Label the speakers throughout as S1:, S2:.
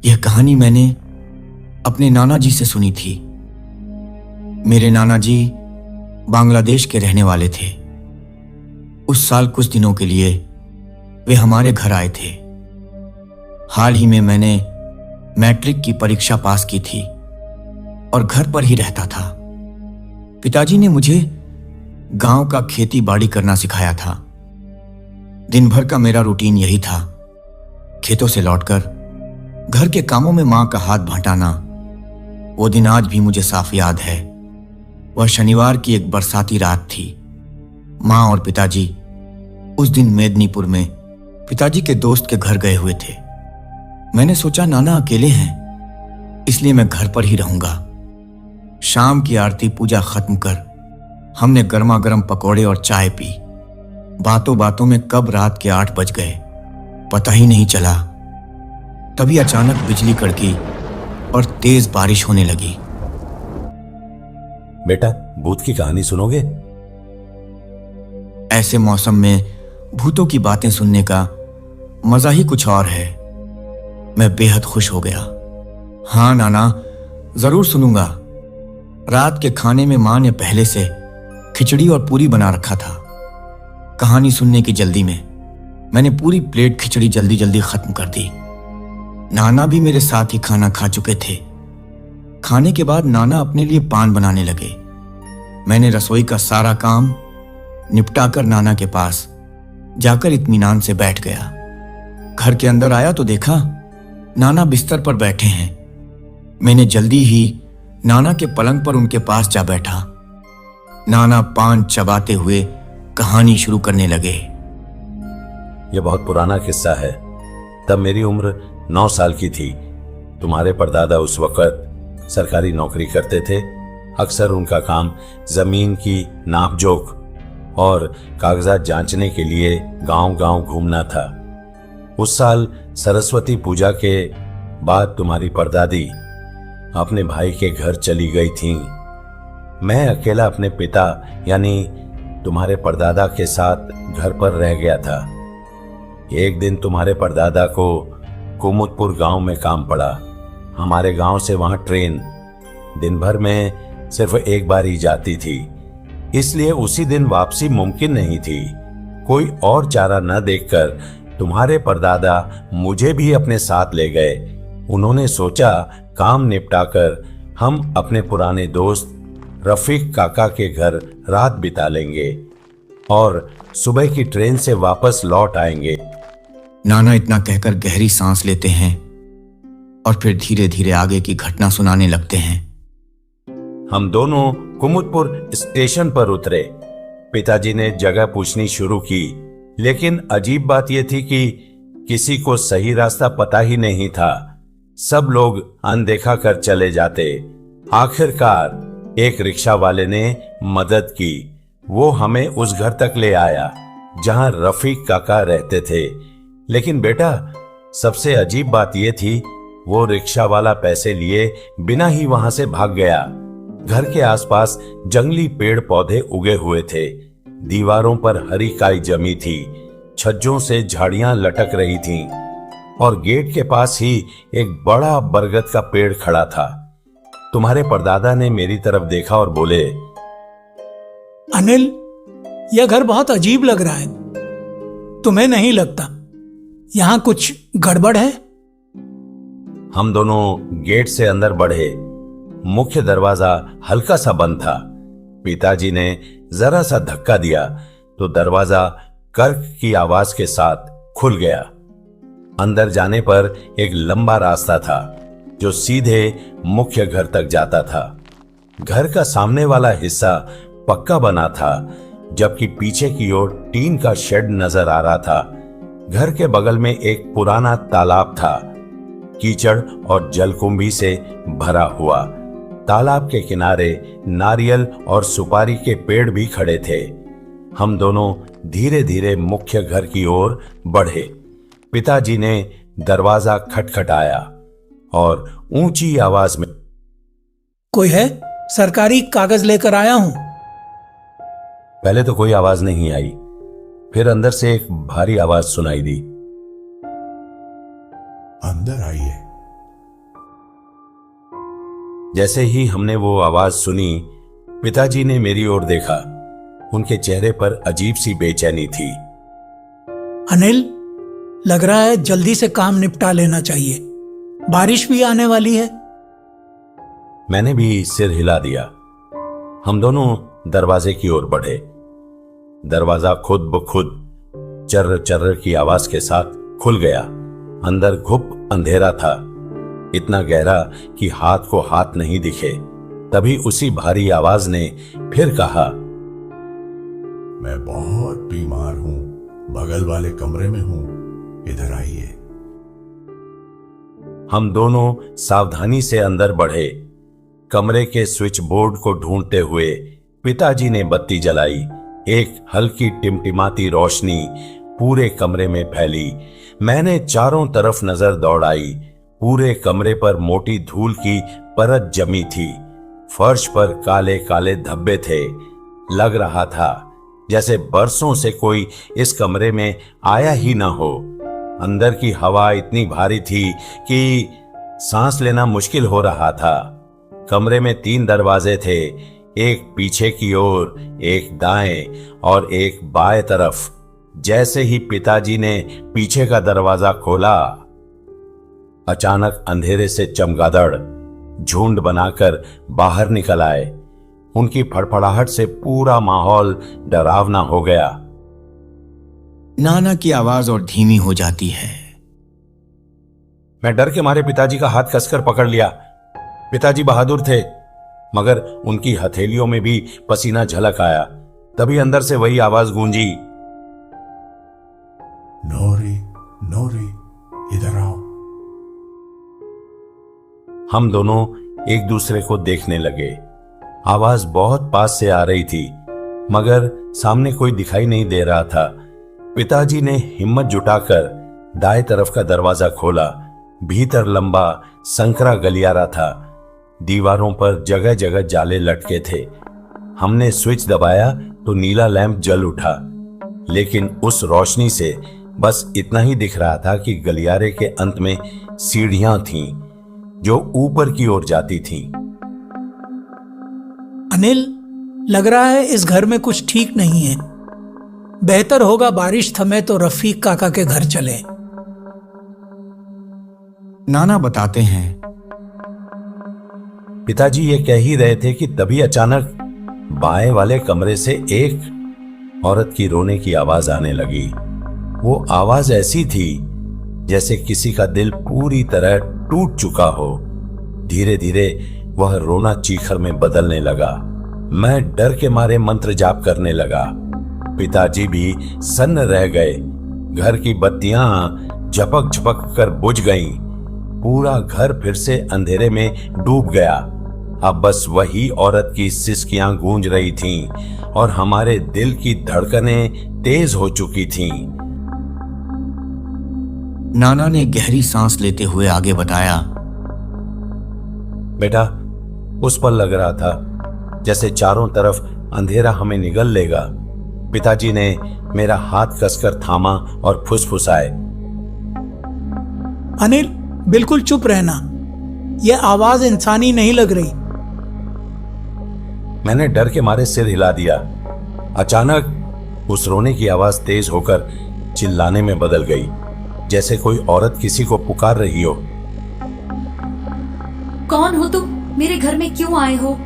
S1: यह कहानी मैंने अपने नाना जी से सुनी थी। मेरे नाना जी बांग्लादेश के रहने वाले थे। उस साल कुछ दिनों के लिए वे हमारे घर आए थे। हाल ही में मैंने मैट्रिक की परीक्षा पास की थी और घर पर ही रहता था। पिताजी ने मुझे गांव का खेती बाड़ी करना सिखाया था। दिन भर का मेरा रूटीन यही था, खेतों से लौटकर घर के कामों में मां का हाथ बंटाना। वो दिन आज भी मुझे साफ याद है। वह शनिवार की एक बरसाती रात थी। मां और पिताजी उस दिन मेदिनीपुर में पिताजी के दोस्त के घर गए हुए थे। मैंने सोचा नाना अकेले हैं, इसलिए मैं घर पर ही रहूंगा। शाम की आरती पूजा खत्म कर हमने गर्मा गर्म पकौड़े और चाय पी। बातों बातों में कब रात के 8 बज गए पता ही नहीं चला। तभी अचानक बिजली कड़की और तेज बारिश होने लगी।
S2: बेटा, भूत की कहानी सुनोगे?
S1: ऐसे मौसम में भूतों की बातें सुनने का मजा ही कुछ और है। मैं बेहद खुश हो गया। हाँ नाना, जरूर सुनूंगा। रात के खाने में मां ने पहले से खिचड़ी और पूरी बना रखा था। कहानी सुनने की जल्दी में मैंने पूरी प्लेट खिचड़ी जल्दी जल्दी खत्म कर दी। नाना भी मेरे साथ ही खाना खा चुके थे। खाने के बाद नाना अपने लिए पान बनाने लगे। मैंने रसोई का सारा काम निपटाकर नाना के पास जाकर इत्मीनान से बैठ गया। घर के अंदर आया तो देखा नाना बिस्तर पर बैठे हैं। मैंने जल्दी ही नाना के पलंग पर उनके पास जा बैठा। नाना पान चबाते हुए कहानी शुरू करने लगे।
S2: यह बहुत पुराना किस्सा है। तब मेरी उम्र 9 साल की थी। तुम्हारे परदादा उस वक्त सरकारी नौकरी करते थे। अक्सर उनका काम जमीन की नापजोख और कागजात जांचने के लिए गांव-गांव घूमना था। उस साल सरस्वती पूजा के बाद तुम्हारी परदादी अपने भाई के घर चली गई थीं। मैं अकेला अपने पिता यानी तुम्हारे परदादा के साथ घर पर रह गया था। एक दिन तुम्हारे परदादा को कुमुदपुर गांव में काम पड़ा। हमारे गांव से वहां ट्रेन दिन भर में सिर्फ एक बार ही जाती थी, इसलिए उसी दिन वापसी मुमकिन नहीं थी। कोई और चारा न देखकर तुम्हारे परदादा मुझे भी अपने साथ ले गए। उन्होंने सोचा काम निपटाकर हम अपने पुराने दोस्त रफीक काका के घर रात बिता लेंगे और सुबह की ट्रेन से वापस लौट आएंगे।
S1: नाना इतना कहकर गहरी सांस लेते हैं और फिर धीरे धीरे आगे की घटना सुनाने लगते हैं।
S2: हम दोनों कुमुदपुर स्टेशन पर उतरे। पिताजी ने जगह पूछनी शुरू की, लेकिन अजीब बात यह थी कि किसी को सही रास्ता पता ही नहीं था। सब लोग अनदेखा कर चले जाते। आखिरकार एक रिक्शा वाले ने मदद की। वो हमें उस घर तक ले आया जहां रफीक काका रहते थे। लेकिन बेटा, सबसे अजीब बात यह थी, वो रिक्शा वाला पैसे लिए बिना ही वहां से भाग गया। घर के आसपास जंगली पेड़ पौधे उगे हुए थे। दीवारों पर हरी काई जमी थी। छज्जों से झाड़ियां लटक रही थीं और गेट के पास ही एक बड़ा बरगद का पेड़ खड़ा था। तुम्हारे परदादा ने मेरी तरफ देखा और बोले,
S3: अनिल, यह घर बहुत अजीब लग रहा है। तुम्हें नहीं लगता यहां कुछ गड़बड़ है?
S2: हम दोनों गेट से अंदर बढ़े। मुख्य दरवाजा हल्का सा बंद था। पिताजी ने जरा सा धक्का दिया तो दरवाजा कर्क की आवाज के साथ खुल गया। अंदर जाने पर एक लंबा रास्ता था जो सीधे मुख्य घर तक जाता था। घर का सामने वाला हिस्सा पक्का बना था, जबकि पीछे की ओर टीन का शेड नजर आ रहा था। घर के बगल में एक पुराना तालाब था, कीचड़ और जलकुंभी से भरा हुआ। तालाब के किनारे नारियल और सुपारी के पेड़ भी खड़े थे। हम दोनों धीरे धीरे मुख्य घर की ओर बढ़े। पिताजी ने दरवाजा खटखटाया और ऊंची आवाज में,
S3: कोई है? सरकारी कागज लेकर आया हूं।
S2: पहले तो कोई आवाज नहीं आई, फिर अंदर से एक भारी आवाज सुनाई दी,
S4: अंदर आइए,
S2: जैसे ही हमने वो आवाज सुनी, पिताजी ने मेरी ओर देखा। उनके चेहरे पर अजीब सी बेचैनी थी।
S3: अनिल, लग रहा है जल्दी से काम निपटा लेना चाहिए, बारिश भी आने वाली है।
S2: मैंने भी सिर हिला दिया। हम दोनों दरवाजे की ओर बढ़े। दरवाजा खुद ब खुद चर्र चर्र की आवाज के साथ खुल गया। अंदर घुप अंधेरा था, इतना गहरा कि हाथ को हाथ नहीं दिखे। तभी उसी भारी आवाज ने फिर कहा,
S4: मैं बहुत बीमार हूं, बगल वाले कमरे में हूं, इधर आइए।
S2: हम दोनों सावधानी से अंदर बढ़े। कमरे के स्विच बोर्ड को ढूंढते हुए पिताजी ने बत्ती जलाई। एक हल्की टिमटिमाती रोशनी पूरे कमरे में फैली। मैंने चारों तरफ नजर दौड़ाई। पूरे कमरे पर मोटी धूल की परत जमी थी। फर्श पर काले काले धब्बे थे। लग रहा था जैसे बरसों से कोई इस कमरे में आया ही ना हो। अंदर की हवा इतनी भारी थी कि सांस लेना मुश्किल हो रहा था। कमरे में 3 दरवाजे थे, एक पीछे की ओर, एक दाएं और एक बाएं तरफ। जैसे ही पिताजी ने पीछे का दरवाजा खोला, अचानक अंधेरे से चमगादड़ झुंड बनाकर बाहर निकल आए। उनकी फड़फड़ाहट से पूरा माहौल डरावना हो गया।
S1: नाना की आवाज और धीमी हो जाती है।
S2: मैं डर के मारे पिताजी का हाथ कसकर पकड़ लिया। पिताजी बहादुर थे, मगर उनकी हथेलियों में भी पसीना झलक आया। तभी अंदर से वही आवाज गूंजी,
S4: नौरी, नौरी, इधर आओ।
S2: हम दोनों एक दूसरे को देखने लगे। आवाज बहुत पास से आ रही थी, मगर सामने कोई दिखाई नहीं दे रहा था। पिताजी ने हिम्मत जुटाकर दाएं तरफ का दरवाजा खोला। भीतर लंबा संकरा गलियारा था। दीवारों पर जगह जगह जाले लटके थे। हमने स्विच दबाया तो नीला लैंप जल उठा, लेकिन उस रोशनी से बस इतना ही दिख रहा था कि गलियारे के अंत में सीढ़ियां थीं जो ऊपर की ओर जाती थीं।
S3: अनिल, लग रहा है इस घर में कुछ ठीक नहीं है। बेहतर होगा बारिश थमे तो रफीक काका के घर चले।
S1: नाना बताते हैं,
S2: पिताजी ये कह ही रहे थे कि तभी अचानक बाएं वाले कमरे से एक औरत की रोने की आवाज आने लगी। वो आवाज ऐसी थी जैसे किसी का दिल पूरी तरह टूट चुका हो। धीरे धीरे वह रोना चीखर में बदलने लगा। मैं डर के मारे मंत्र जाप करने लगा। पिताजी भी सन्न रह गए। घर की बत्तियां झपक झपक कर बुझ गईं। पूरा घर फिर से अंधेरे में डूब गया। अब बस वही औरत की सिसकियां गूंज रही थीं और हमारे दिल की धड़कनें तेज हो चुकी थीं।
S1: नाना ने गहरी सांस लेते हुए आगे बताया,
S2: बेटा, उस पर लग रहा था जैसे चारों तरफ अंधेरा हमें निगल लेगा। पिताजी ने मेरा हाथ कसकर थामा और फुसफुसाए,
S3: अनिल, बिल्कुल चुप रहना। यह आवाज इंसानी नहीं लग रही।
S2: मैंने डर के मारे सिर हिला दिया। अचानक उस रोने की आवाज तेज होकर चिल्लाने में बदल गई, जैसे कोई औरत किसी को पुकार रही हो।
S5: कौन हो तुम? मेरे घर में क्यों आए हो?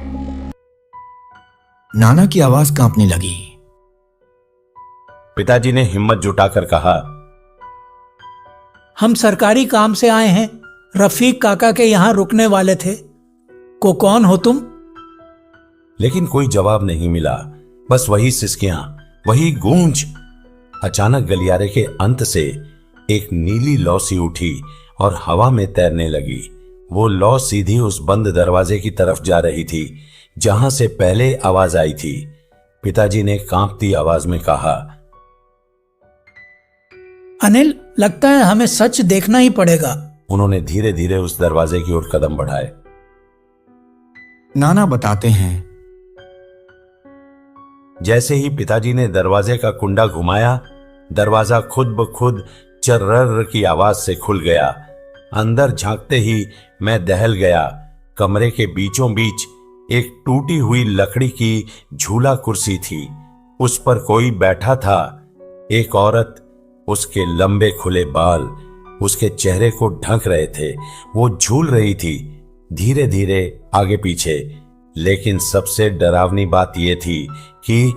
S1: नाना की आवाज कांपने लगी।
S2: पिताजी ने हिम्मत जुटाकर कहा,
S3: हम सरकारी काम से आए हैं, रफीक काका के यहां रुकने वाले थे। कौन हो तुम?
S2: लेकिन कोई जवाब नहीं मिला। बस वही सिसकियां, वही गूंज। अचानक गलियारे के अंत से एक नीली लौ सी उठी और हवा में तैरने लगी। वो लौ सीधी उस बंद दरवाजे की तरफ जा रही थी जहां से पहले आवाज आई थी। पिताजी ने कांपती आवाज में कहा,
S3: अनिल, लगता है हमें सच देखना ही पड़ेगा।
S2: उन्होंने धीरे धीरे उस दरवाजे की ओर कदम बढ़ाए।
S1: नाना बताते हैं,
S2: जैसे ही पिताजी ने दरवाजे का कुंडा घुमाया, दरवाजा खुद ब खुद चर्र की आवाज से खुल गया। अंदर झांकते ही मैं दहल गया। कमरे के बीचों बीच एक टूटी हुई लकड़ी की झूला कुर्सी थी। उस पर कोई बैठा था। एक औरत, उसके लंबे खुले बाल उसके चेहरे को ढक रहे थे। वो झूल रही थी, धीरे धीरे आगे पीछे। लेकिन सबसे डरावनी बात यह थी कि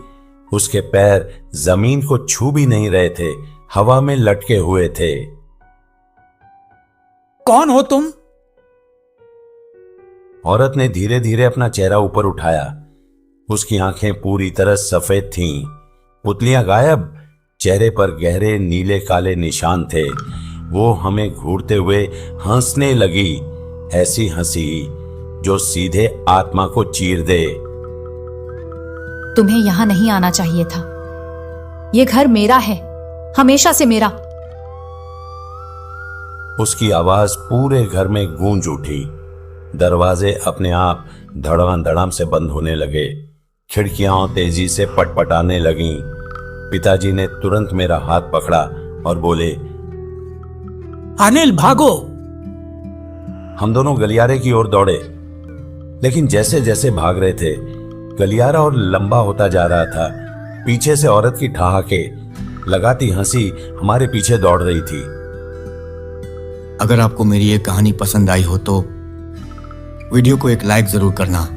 S2: उसके पैर जमीन को छू भी नहीं रहे थे, हवा में लटके हुए थे।
S3: कौन हो तुम?
S2: औरत ने धीरे धीरे अपना चेहरा ऊपर उठाया। उसकी आंखें पूरी तरह सफेद थीं, पुतलियां गायब, चेहरे पर गहरे नीले काले निशान थे। वो हमें घूरते हुए हंसने लगी, ऐसी हंसी जो सीधे आत्मा को चीर दे।
S5: तुम्हें यहाँ नहीं आना चाहिए था। ये घर मेरा है, हमेशा से मेरा।
S2: उसकी आवाज पूरे घर में गूंज उठी। दरवाजे अपने आप धड़ाम धड़ाम से बंद होने लगे। खिड़कियां तेजी से पटपटाने लगीं। पिताजी ने तुरंत मेरा हाथ पकड़ा और बोले,
S3: अनिल भागो।
S2: हम दोनों गलियारे की ओर दौड़े। लेकिन जैसे जैसे भाग रहे थे, गलियारा और लंबा होता जा रहा था। पीछे से औरत की ठहाके, लगाती हंसी हमारे पीछे दौड़ रही थी।
S1: अगर आपको मेरी ये कहानी पसंद आई हो तो वीडियो को एक लाइक जरूर करना।